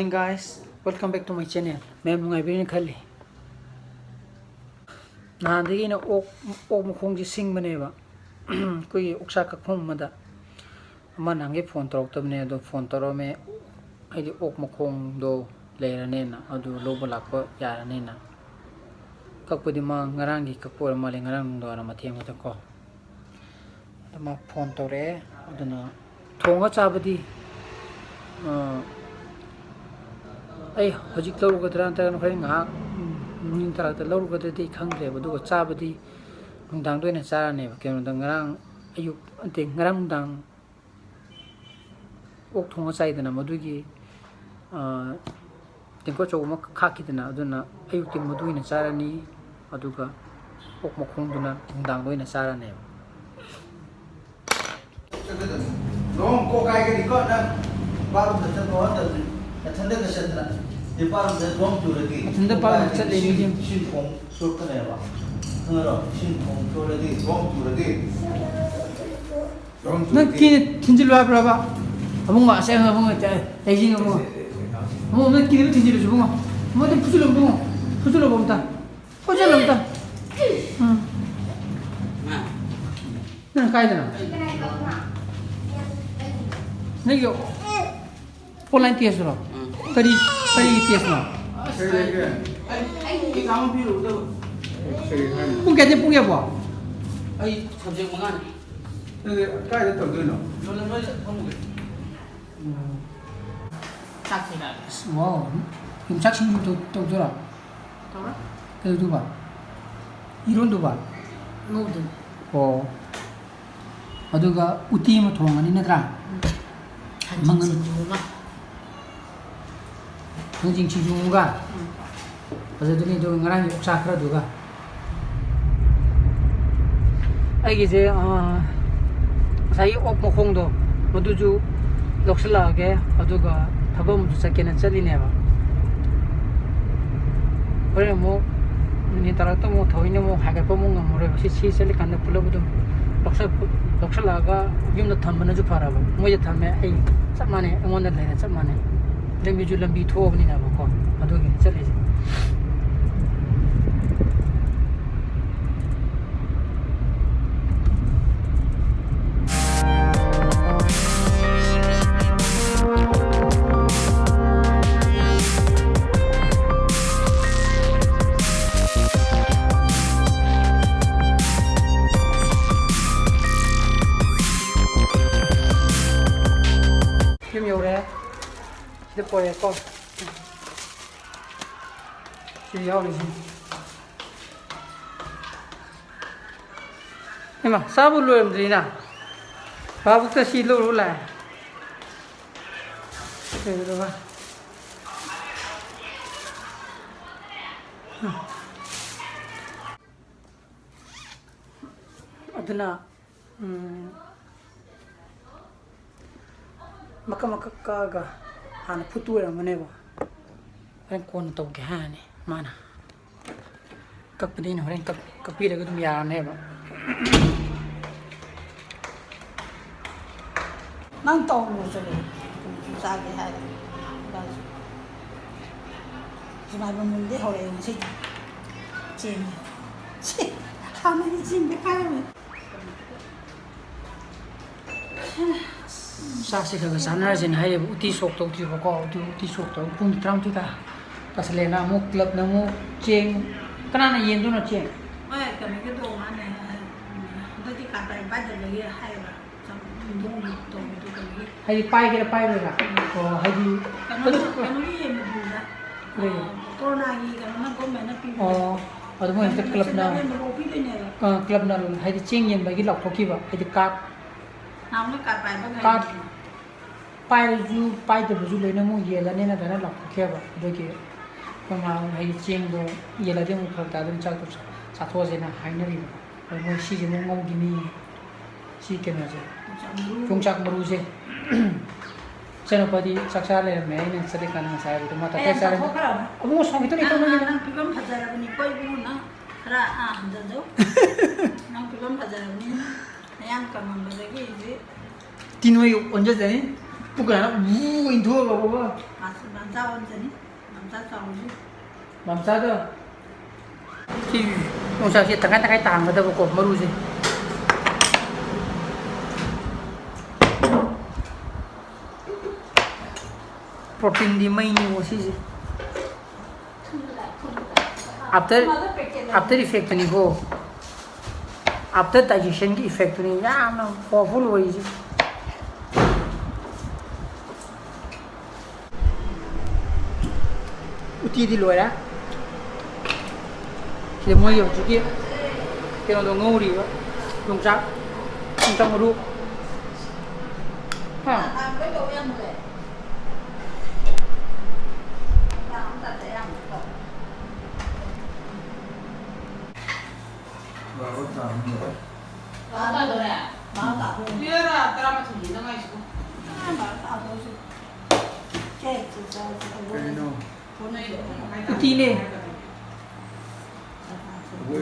morning guys, welcome back to my channel. Ma'am nung ibigin khali. Nahandi na ok mukhong jising maneba. Kui uksa ka khong mada. Man hangi phone torok tabne do phone toro me ai ok mukhong do leirane na adu lobo lakko yarane na. Kakpudi ma ngarangi kakpura mali ngarang do na matheng ta ko. Ma phone tore aduna thonga chabadi ai hojik lauru ka tran tan khari nga nin tara ta lauru ka ti khangre bu du chabadi nungdang doina chara ne ba kenu dang ngarang ayuk ante ngarang dang ok thonga chai dana madugi tingko chogma khaki dana aduna ayuk ti maduina chara ni aduga ok mokhong duna nungdang doina chara ne Long ko kai cái có đang bao giờ chân có từ chân đất cái chân là thì bao giờ long chủ là gì chân đất bao giờ chân để đi xin phong số cái này vào rồi xin phong số là gì long chủ là gì 너 끼니 tinjil wa braba among ma sa among ta aging among 너 끼니 tinjil ju bunga mo de pusulo bomta 나 kai dana nagyo online test ro kari test na cái áo phi đủ đâu pung ke pung ya bo ai subject mangan cái đó tổng tư nó lo lan lo không người chắc thế nào wow 좀 착신 좀 줘라 tao đó 그래도 봐 이론도 봐 ngu 어 어두가 우티모 통하니 나가 hành trình đúng không 정진 지중가 어제들이 저 ngarangi uksa khra duga 아이게 제 사이 옥 모콩도 모두주 lokslage 어두가 타범 주사케는 찰리네 봐 그래 뭐 ni tarakto mo thoine mo haga pamong ngore si seli kanna pulabudu lokslaga yumna thambana ju faraba mo je thamme ai samane amona lene samane lembi ju lambi thobni na ba ko adogi chali Kim 요래 휴대폰에 꺼 지금 야오리지 이마 사불로 하면 되나 바북다 실로 올라 그래 들어봐 어드나 maka hana putura maneba ren kon to ge hane mana kapdin horen kapira gudum ya neba nang tàu một rồi ra cái hai chỉ mà mình đi hồi này chìm ham này chìm cái khai rồi saksi ka sanar jin hai uti sok to ti ko uti sok to pung tram tu ta pasle na mo club na mo cheng kana na yen du na cheng ơi cái mấy cái đồ mà này tôi chỉ cả tay bắt được cái hay là trong đồ đồ cái hai pai ke pai le ga ko hai di cái nó gì mà đủ đó corona gì cái nó có mấy nó pi adu mo ent club na club na hai di cheng yen ba gi lok thoki ba hai di kat nào nó cả bài bao kat ngày pai de bu le na mo yela ne na da na lok thokhe ba do ki ko ma hai cheng do yela de mo phak ta dum chak to sa tho je na hai na ri ba mo si je mo ngom gi ni si ke na je chung chak maru je cheno padi saksa le me ne sade kan sa ya to ma ta ta sa le mo song ki to ni to ni na 피곤 받아라고 니 거이구나 그라 앉아줘 난 피곤 받아라고 니 그냥 가만 보자기 이제 tin wei onje je ni 부가나 우 인도가 봐봐. 남자 원전이 남자 싸우지. 맘싸다. 이 용사시 땅에 땅가다 보고 모르지. Protein दी मई नहीं वो चीज़ after effect नहीं वो after digestion की effect नहीं यार ना powerful वही जी उती दी लोया ये मोई हो चुकी है क्या लोग ngori wa longcak maru ha cái đồ em này. 바로 잡는 거. 나다 너네. 마다 리얼아 따라면 좀 이상하 있고. 마다 도시. 깨 진짜 그래도 uti ne 왜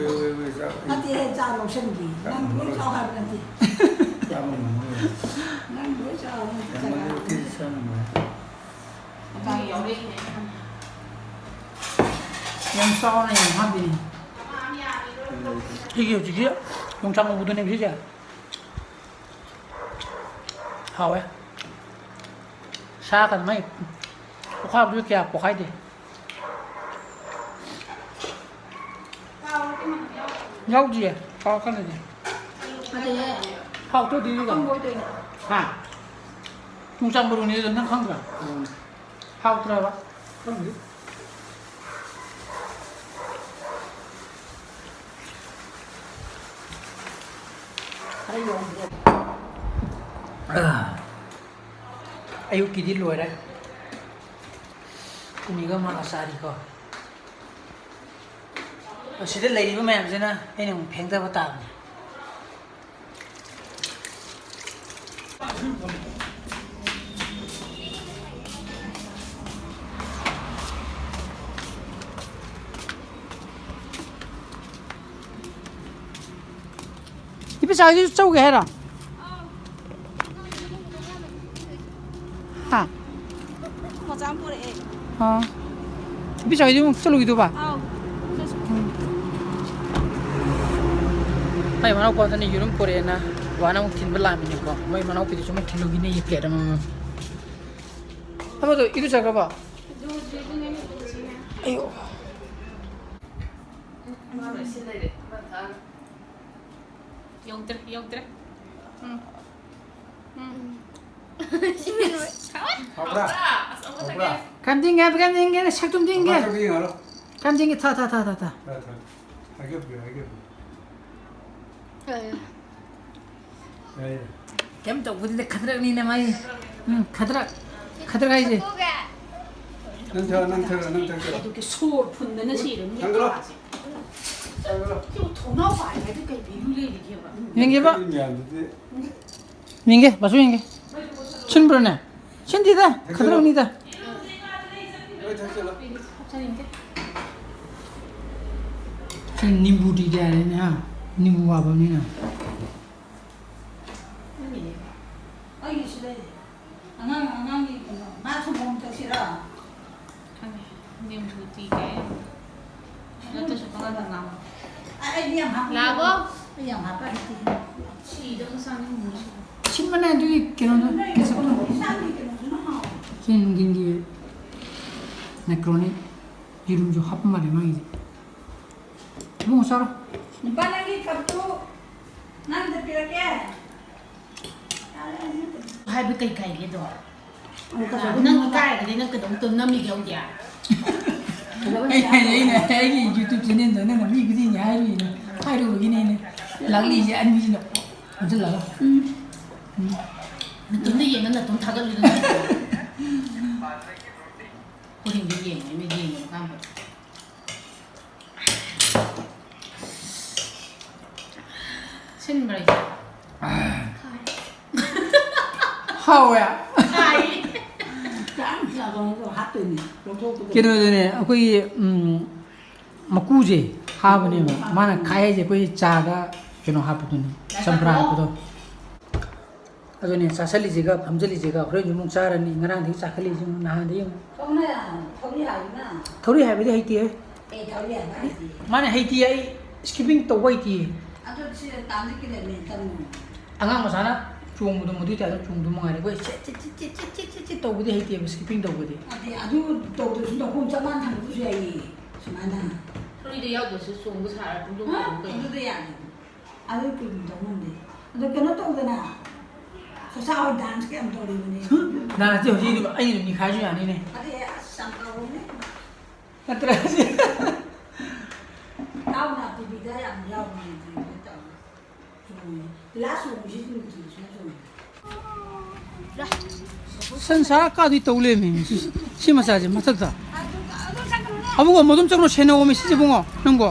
자. 나한테 자로 생기. 난 그걸 좋아하는데. 잡는 거. 난 그걸 좋아하는데. 정말 이렇게 사는 거야. 장이 연예인이네. yang sau này yang habi 이게 어디지? 용창 우도 냄새지? 하왜? 사간 많이 복합 이렇게 복합이 돼. nhau gì? Phao cái này gì? Phao tôi đi đi không rồi. ngồi đây. À. 용창 부르니 nó không được. Phao tôi đâu? Không biết. Ayo kỳ đi lùi đây. Cái này có mà sao đi coi. Sẽ đến lấy đi với mẹ xem nào. Cái này mình phèn ra vào tàu. Thì bây giờ đi châu cái hết à? Hả? Một trăm bữa đấy. Bây giờ đi châu lùi đâu bà? Mày mà nó qua thế này yếm bữa đấy na, và nó thìn bữa làm mình có, mày mà nó bị chúng mình thìn lùi này plate mà. Apa tuh? Itu siapa pak? Ayo. 영들. 가보라. 가보라. Kan tinggal, sak tum tinggal. 저기 알아. Kan tinggal, ta. 하게. 네. Kem tu, buat khadrak ni namai. khadrak aja. 넌 이렇게 소 분내는 시름. 장들어. 이거 돈 나와 봐야 돼. 그 미룰래 이게 봐. Yang apa? 미안한데. Minggu, masuk minggu. Cun berana. Cun tidak, khadrak ni dah. 여기 됐어. 합산인데. Cun nimbu di dia ni ha. Nimbu apa ni na? 아이 시대. 안강이 마트 몸 뜻이라. 님 두티게. 나도 저거가 나. 아이 양 하. 라고? 양 하빠 이. 시정 상이 무슨. Simana tu kena tu. Kesap tu. Cun gini. Macaroni. Jirum jo hap mari mai. Mau sar. 바나기 갑도 난데 피라게. hai cái cây cái đó. Nâng cái cái nâng cái đống tôm năm mươi ông già. Này này YouTube channel đó nó làm gì cái gì nhá hai đứa cái này này lắng đi chứ ăn gì đâu không biết là 돈 내기 맨날 돈 다 걸리는 거. 우리 미기 가면. 신 말이지. 하오야 하이. 야, 너 핫도니. cái đó này cái mà cu gì ha bên này mà nó khai gì cái trà đó cái nó hấp tụi này sambra cái đó ꯑꯗꯨꯅꯦ ꯆꯥꯁꯜꯂꯤꯁꯤꯒ ꯐꯝꯖꯜꯂꯤꯁꯤꯒ ꯍꯣꯔꯦꯟꯁꯨ ꯑꯃꯨꯛ ꯆꯥꯔꯅꯤ ꯉꯔꯥꯡꯗꯒꯤ ꯆꯥꯈꯠꯂꯤꯁꯤ ꯅꯍꯥꯟꯗꯒꯤ ꯑꯃꯨꯛ ꯊꯧꯅ ꯊꯧꯔꯤ ꯍꯥꯏꯅ ꯊꯧꯔꯤ ꯍꯥꯏꯕꯗꯤ ꯍꯩꯇꯦ ꯊꯧꯔꯤ ꯍꯥꯏꯕ ꯍꯥꯏꯗꯤ ꯃꯥꯅ ꯍꯩꯇꯦ ꯑꯩ ꯁ꯭ꯀꯤꯞꯄꯤꯡ ꯇꯧꯕ ꯍꯩꯇꯦ ꯑꯗꯨ ꯁꯤ ꯇꯥꯟꯖꯈꯤꯗꯕꯅꯤ ꯇꯝꯃꯨ ꯑꯉꯥꯡ ꯃꯆꯥꯅ ꯆꯣꯡꯕꯗꯣ ꯃꯗꯨꯏ ꯇꯥꯏꯞꯇ ꯆꯣꯡꯕꯗꯣ ꯃꯉꯥꯏꯔꯦ ꯑꯩꯈꯣꯏ ꯆꯦꯠ ꯇꯧꯕꯗꯤ ꯍꯩꯇꯦꯕ ꯁ꯭ꯀꯤꯞꯄꯤꯡ ꯇꯧꯕꯗꯤ ꯑꯗꯨ ꯇꯧꯗ꯭ꯔꯁꯨ ꯅꯈꯣꯡ ꯆꯞ ꯃꯥꯟꯅ ꯊꯝꯕꯁꯨ ꯌꯥꯏꯌꯦ ꯁꯨꯃꯥꯏꯅ ꯊꯧꯔꯤꯗ ꯌꯥꯎꯗ꯭ꯔꯁꯨ ꯆꯣꯡꯕ ꯁꯥꯔ ꯄꯨꯡꯆꯣꯡ ꯆꯣꯡꯕ ꯑꯗꯨꯗ ꯌꯥꯅꯤ ꯑꯗꯨ ꯀꯨꯏꯅ ꯇꯧ ꯉꯝꯗꯦ ꯑꯗꯣ ꯀꯩꯅꯣ ꯇꯧꯗꯅ ꯁꯣꯁꯥ ꯍꯣꯏ ꯗꯥꯟꯁ ꯀꯌꯥꯝ ꯇꯧꯔꯤꯕꯅꯤ ꯅꯍꯥꯟꯁꯦ ꯍꯧꯖꯤꯛ ꯑꯩꯅ ꯑꯗꯨꯝ ꯅꯤꯈꯥꯏꯁꯨ ꯌꯥꯅꯤꯅꯦ ꯑꯗꯨ ꯑꯁ ꯌꯥꯝ ꯇꯧꯔꯝꯅꯦ ꯅꯠꯇ꯭ꯔꯁꯤ ꯌꯥꯎꯅ ꯇꯤꯚꯤꯗ ꯌꯥꯝ ꯌꯥꯎꯕꯅꯦ ꯇꯤꯚꯤꯗ ꯇꯧꯔ ꯆꯣꯡꯉꯦ ꯂꯥꯁ ꯆꯣꯡꯕꯁꯤ ꯅꯨꯡꯇꯤꯒꯤ ꯆꯣꯡꯉꯦ ꯁꯟꯁꯥꯔ ꯀꯥꯗꯤ ꯇꯧ ꯂꯩꯔꯝꯃꯦ ꯁꯤ ꯃꯆꯥꯁꯦ ꯃꯊꯛꯇ ꯑꯕꯨꯡꯉꯣ ꯃꯗꯨꯝ ꯆꯪꯅꯣ ꯁꯦꯟꯅꯧꯃꯤ ꯁꯤꯁꯦ ꯕꯨꯡꯉꯣ ꯅꯪꯕꯣ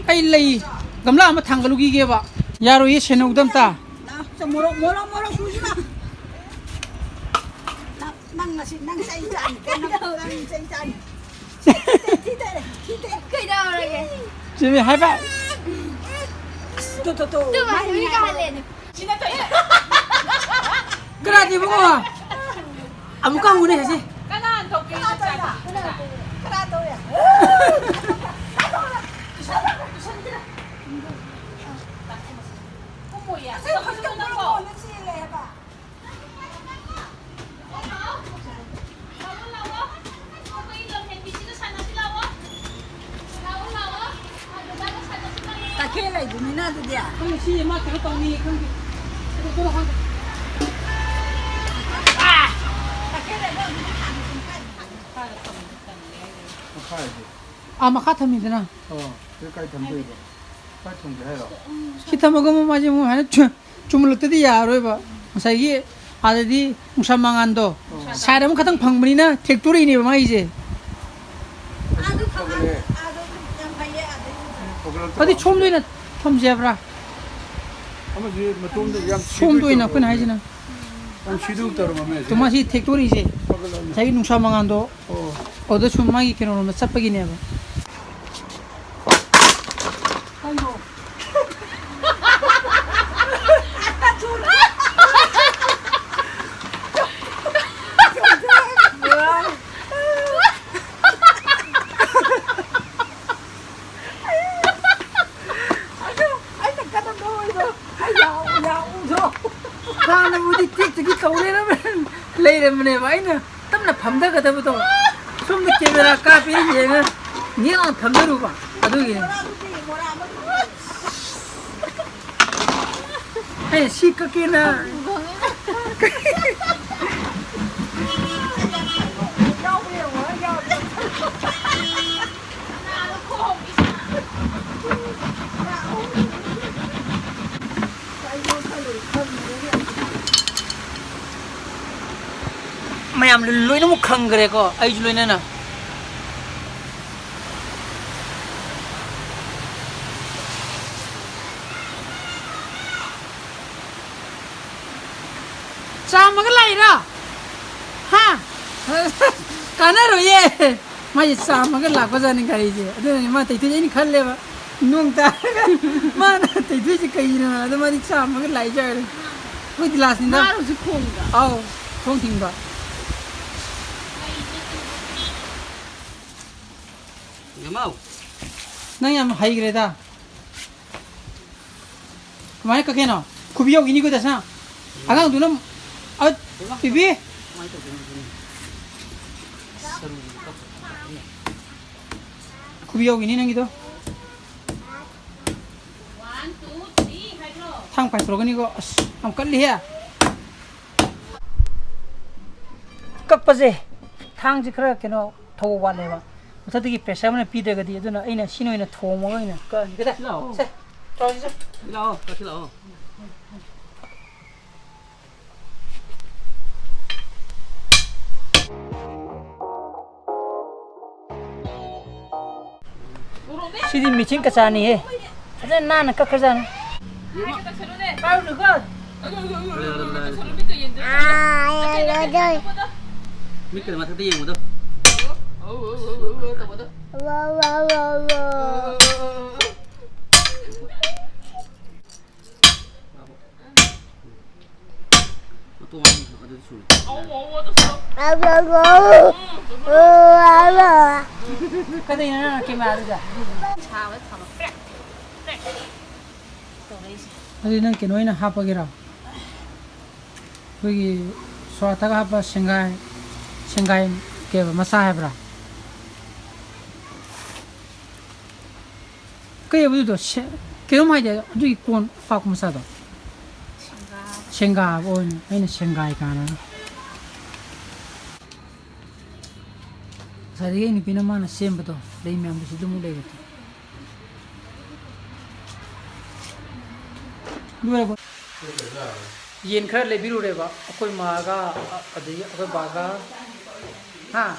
ꯑꯩ ꯂꯩ ꯒꯝꯂꯥ ꯑꯃ ꯊꯥꯡꯒꯠꯂꯨꯈꯤꯒꯦꯕ ꯌꯥꯔꯣꯏꯌꯦ ꯁꯦꯟꯅꯧꯗ ꯑꯝꯇ 모로 주지 마. 난 맛이 난 쌀짠. 난 쌀짠. 기다려. 지금 하이파이 또. 또 우리가 할래는. 지났다. 그라지 붕어 아무 깡구네 해지 까난 덕분에 진짜. 그라도야. 뭐야? 다 걔라 이거 미나도야. 그럼 시 막 그거 떠니 그럼 그거 한 아마 카타면 되나? 여기까지 던져봐. 빨리 던져해라. 기타 먹으면 맞지 뭐 하나 주물러 때도 야로해봐 사이기 아들이 무산망한도 사람 같은 방문이나 택도리니 뭐 이제 어디 촘도이나 톰제브라 아마 이제 뭐 좀더 양 촘도이나 그건 하지나 양 시도 떨어면 도마시 택도리지 자기 무산망한도 어디 춤마기 캐노는 sap박이네 봐 아이고 나는 우리 틱틱이 떠오르면 레이르면 와이는 땀나 밤다가 되부터 좀 늦게라 카페 얘는 니는 밤대로 봐 아두기 아니 시끄기나 mayam lului nu khang gre ko ai lului na na cha ma ga lai ra ha kana ro ye ma ye cha ma ga la ko ja ni kai je adu ni ma tai tu ni khal le ba nung ta ma na tai tu ji kai na adu ma ni cha ma ga lai ja ko di las ni da 나로 지콩가. au không ting ba mau nang yam hai gre da mai ka keno kubiyo ini ko da sa agang dunam a bibi kubiyo ini nang gitu 1 2 3 하이로. thang pai pro ni ko am kal li ya kap pa je thang ji khra keno tho wa le ba 어떻게 배사면 비대거든 이제는 이나 신호이나 도모이나 그래 세 저기서 lo có lo 시디 미친 까자니 해 아저 나는 까까자니 하이가 저러네. 빨리 누가 저러 믿고 얘들. biết cái mà thằng tiền một đâu 그대는 기마르자. 차와 차와 빽. 또레이시. 그대는 기노이나 하파기라. 거기 소아타가 하파 생가이 게 마사해브라. 그게 우리도 기름하이 돼. 저기 꼰 파kum사도. 생가 온 아니는 생가이 가나. 사디게 니 피나마나 셈부터 레이면 비시 좀 되겠다. 누가 yen khar le biru re ba akoi ma ga adi akoi ba ga ha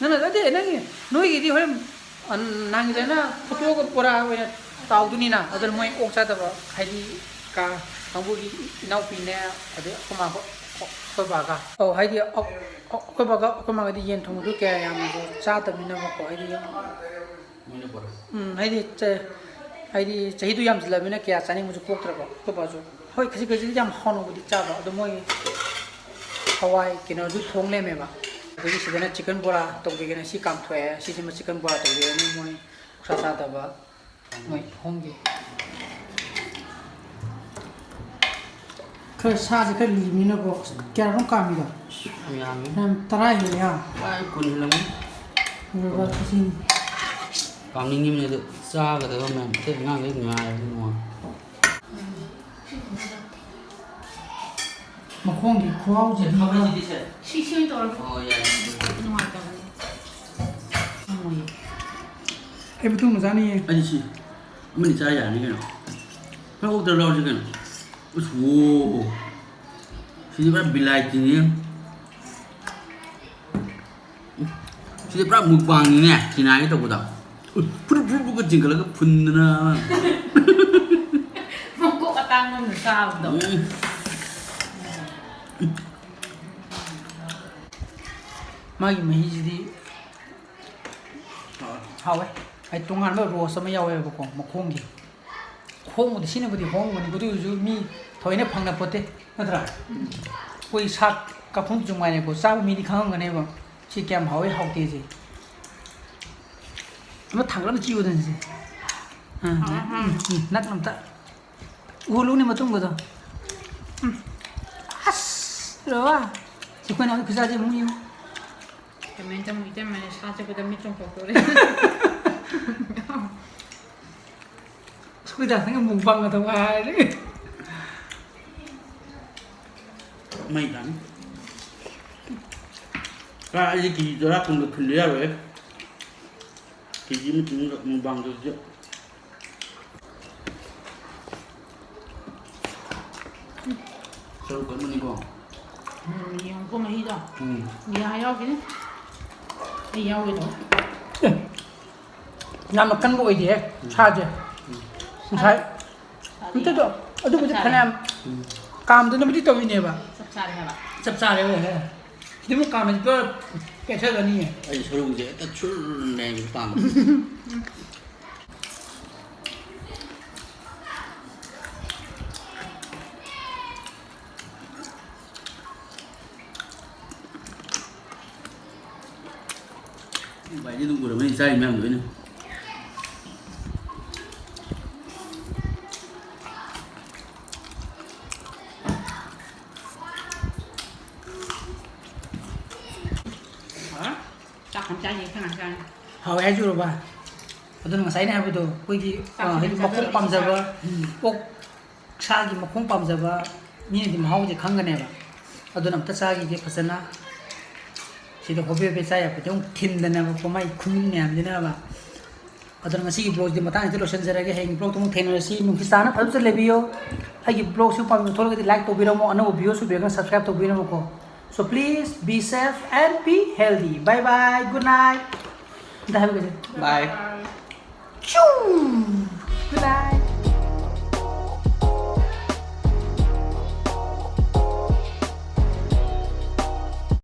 na na ade na ni noi gi di hol nang je na photo ko pora we tau du ni na adal moi ok sa da ba khai di ka angbu gi nau pi ne ade ko ma ko ba ga oh hai di ko ba ga ko ma di yen thong du ke ya ma ko sa ta mi na ko hai di hai di hai di chahi du yam zla mi na kya chani mu pok tra ko ba jo hoi kasi jam hono budi chaba do moi hawai kino du thong le me ba ko si dena chicken bora to ge na si kam thwe si si ma chicken bora to ge ni moi sa sa da ba moi hong ge ko sa je ka li mi na ko kya rong ka mi da Yang nam tara hi le ha ai kun hilang. ba si Kami ni ni tu sa ka tu memang tu ngang ni ngai semua. ma khong gi khwao je Kau ni di sini. 시시히 떨어. Oh ya. 누구한테? 어머니. ai bu tu ma zani Ani si. Mana cahaya ni kan? Kau terlalu je kan? Wow. Sini berapa bilai ni? Sini berapa mukbang ni? Sini aja tu kita. Puru ke jengkel ke pun na. 먹고 갔다 한 건데 싸우도. magi mahi ji hawe ai tongan ba ro sama yawe ba ko ma khong gi khong mu sine budi hong mani budu ju mi thoine phangna pote nadra koi sak ka phung jung mai ne ko sa mi di khang ga ne ba si kyam hawe hau te ji ma thang lam chi udan ji nak lam ta ulu ni ma tung ga da as ro wa si ko na ku sa ji mu yu 그러면 좀 이때만 사주보다 밑좀 보고 그래. 소리다 생각 뭉방 같은 거 아니 Mai kan. Kak ini kita dah pun clear weh. Kita ni tunggu mubang tu je. Seru kan ni kau. 이형 보면 이다. 야 여기는 이 여기도. làm một cân bội gì ấy xa chưa không thấy không thấy đâu ở đâu có thể làm cam tôi nó mới đi tàu đi bà 섭사를 해봐. sập xa đấy rồi nếu mà cam mình có cái chơi là gì Ay seru je. Tak cul ni pam. Vậy chứ tụi mình sai mấy người nữa. 딱 감자니 생각하는. hầu ai chưa bà ở đây mà sấy này bây giờ quay đi hay mà không băm giờ bà ốc xa gì mà không băm giờ bà như thì mà hầu gì khăng cái này bà ở đây nằm tất xa gì cái phát sinh á chỉ được hobby về sai à trong thiên đàn nào có mấy khung nhà như nào bà ở đây mà xí blog thì mà ta chỉ lo xem ra cái hình blog tung thiên là xí mình cái sáng nó phải lên video hay cái blog siêu băm thôi cái like to video mà anh video siêu cái subscribe to video mà có so please be safe and be healthy bye bye good night. Dah habis. Bye. Choo! Good night.